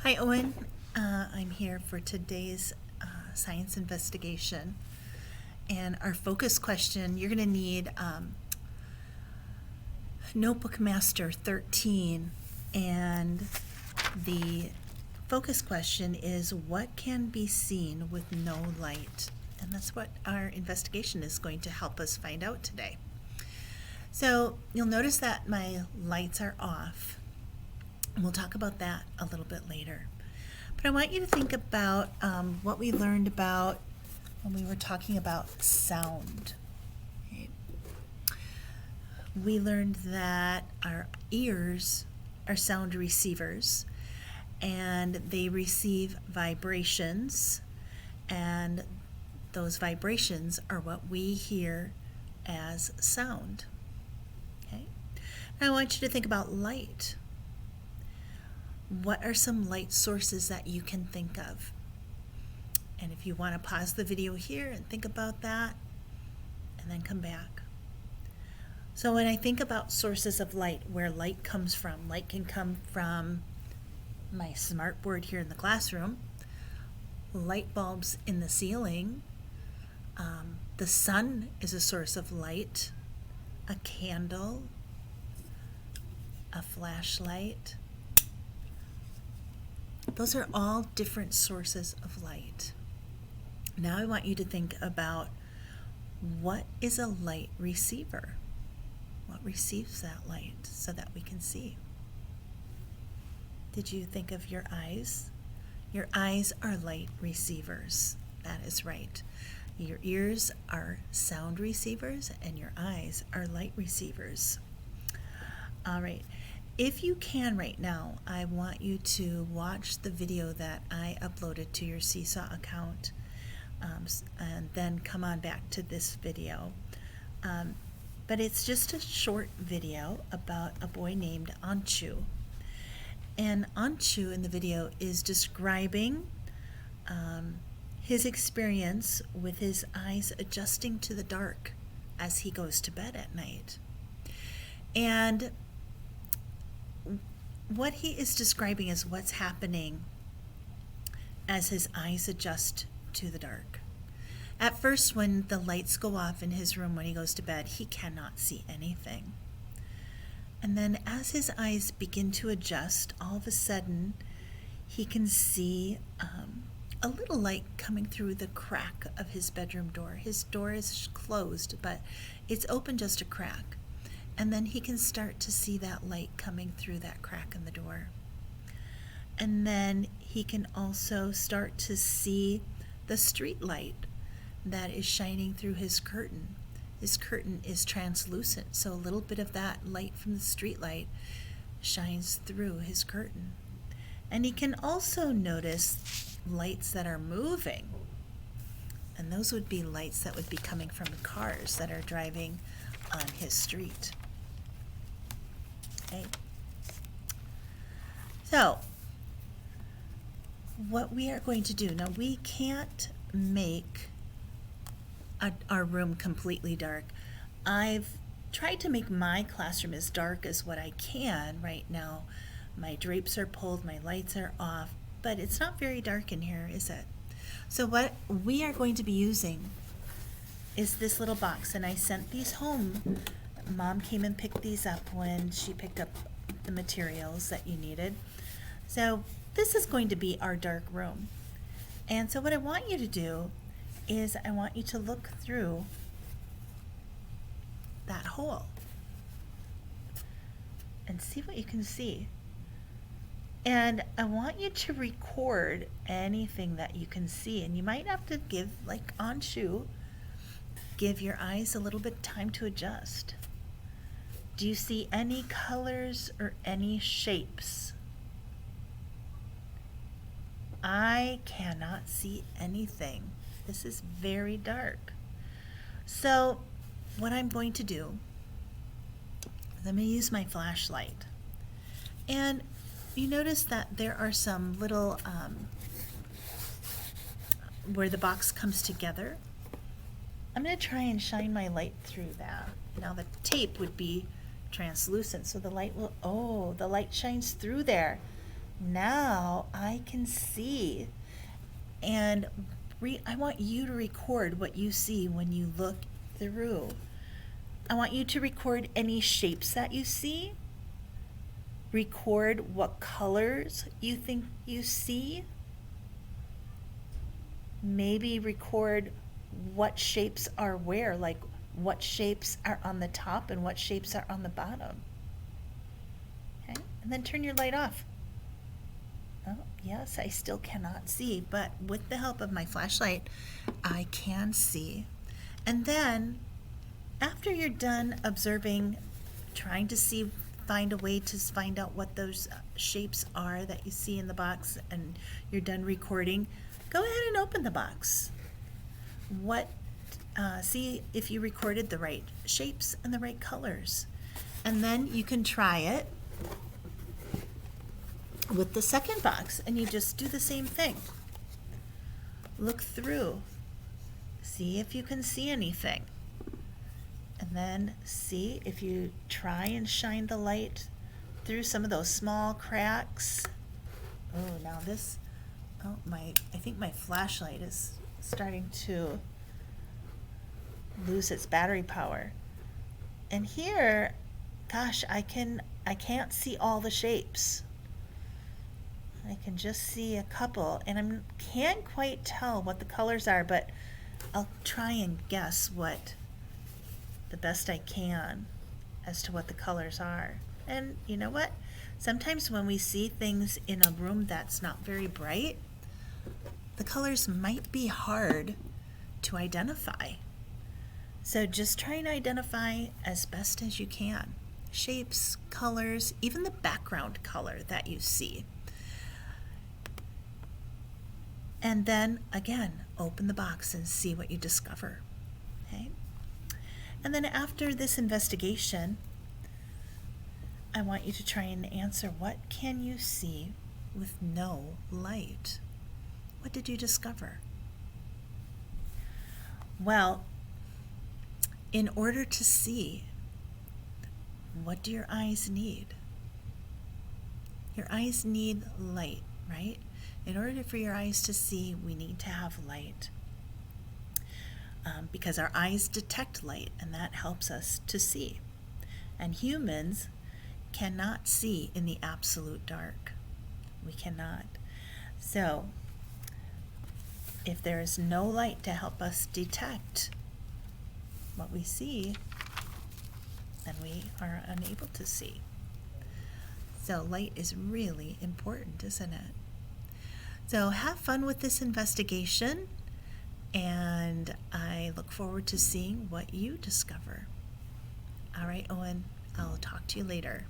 Hi, Owen. I'm here for today's science investigation. And our focus question, you're going to need Notebook Master 13. And the focus question is, what can be seen with no light? And that's what our investigation is going to help us find out today. So you'll notice that my lights are off. And we'll talk about that a little bit later. But I want you to think about what we learned about when we were talking about sound. Okay. We learned that our ears are sound receivers, and they receive vibrations, and those vibrations are what we hear as sound. Okay. Now I want you to think about light. What are some light sources that you can think of? And if you want to pause the video here and think about that, and then come back. So when I think about sources of light, where light comes from, light can come from my smart board here in the classroom, light bulbs in the ceiling, the sun is a source of light, a candle, a flashlight. Those are all different sources of light. Now I want you to think about, what is a light receiver? What receives that light so that we can see? Did you think of your eyes? Your eyes are light receivers. That is right. Your ears are sound receivers and your eyes are light receivers. All right. If you can right now, I want you to watch the video that I uploaded to your Seesaw account, and then come on back to this video. But it's just a short video about a boy named Anshu. And Anshu in the video is describing his experience with his eyes adjusting to the dark as he goes to bed at night. And what he is describing is what's happening as his eyes adjust to the dark. At first, when the lights go off in his room when he goes to bed, he cannot see anything. And then as his eyes begin to adjust, all of a sudden, he can see a little light coming through the crack of his bedroom door. His door is closed, but it's open just a crack. And then he can start to see that light coming through that crack in the door. And then he can also start to see the street light that is shining through his curtain. His curtain is translucent, so a little bit of that light from the street light shines through his curtain. And he can also notice lights that are moving. And those would be lights that would be coming from the cars that are driving on his street. Okay. So, what we are going to do, now we can't make our room completely dark. I've tried to make my classroom as dark as what I can right now. My drapes are pulled, my lights are off, but it's not very dark in here, is it? So what we are going to be using is this little box, and I sent these home. Mom came and picked these up when she picked up the materials that you needed. So this is going to be our dark room. And so what I want you to do is I want you to look through that hole and see what you can see. And I want you to record anything that you can see. And you might have to give, like Anshu, give your eyes a little bit time to adjust. Do you see any colors or any shapes? I cannot see anything. This is very dark. So what I'm going to do is I'm going to use my flashlight. And you notice that there are some little, where the box comes together. I'm going to try and shine my light through that. Now the tape would be translucent, so the light will, oh, the light shines through there. Now I can see. And I want you to record what you see when you look through. I want you to record any shapes that you see. Record what colors you think you see. Maybe record what shapes are where, like what shapes are on the top and what shapes are on the bottom. Okay, and then turn your light off. Oh, yes, I still cannot see, but with the help of my flashlight, I can see. And then, after you're done observing, trying to see, find a way to find out what those shapes are that you see in the box, and you're done recording, go ahead and open the box. See if you recorded the right shapes and the right colors. And then you can try it with the second box, and you just do the same thing. Look through, see if you can see anything, and then see if you try and shine the light through some of those small cracks. Oh, now this, I think my flashlight is starting to lose its battery power. And here, gosh, I can't see all the shapes. I can just see a couple, and I can't quite tell what the colors are, but I'll try and guess what the best I can as to what the colors are. And you know what? Sometimes when we see things in a room that's not very bright, the colors might be hard to identify. So just try and identify as best as you can. Shapes, colors, even the background color that you see. And then, again, open the box and see what you discover. Okay? And then after this investigation, I want you to try and answer, what can you see with no light? What did you discover? Well, in order to see, what do your eyes need? Your eyes need light, right? In order for your eyes to see, we need to have light. Because our eyes detect light, and that helps us to see. And humans cannot see in the absolute dark. We cannot. So, if there is no light to help us detect what we see, then we are unable to see. So light is really important, isn't it? So have fun with this investigation, and I look forward to seeing what you discover. All right, Owen, I'll talk to you later.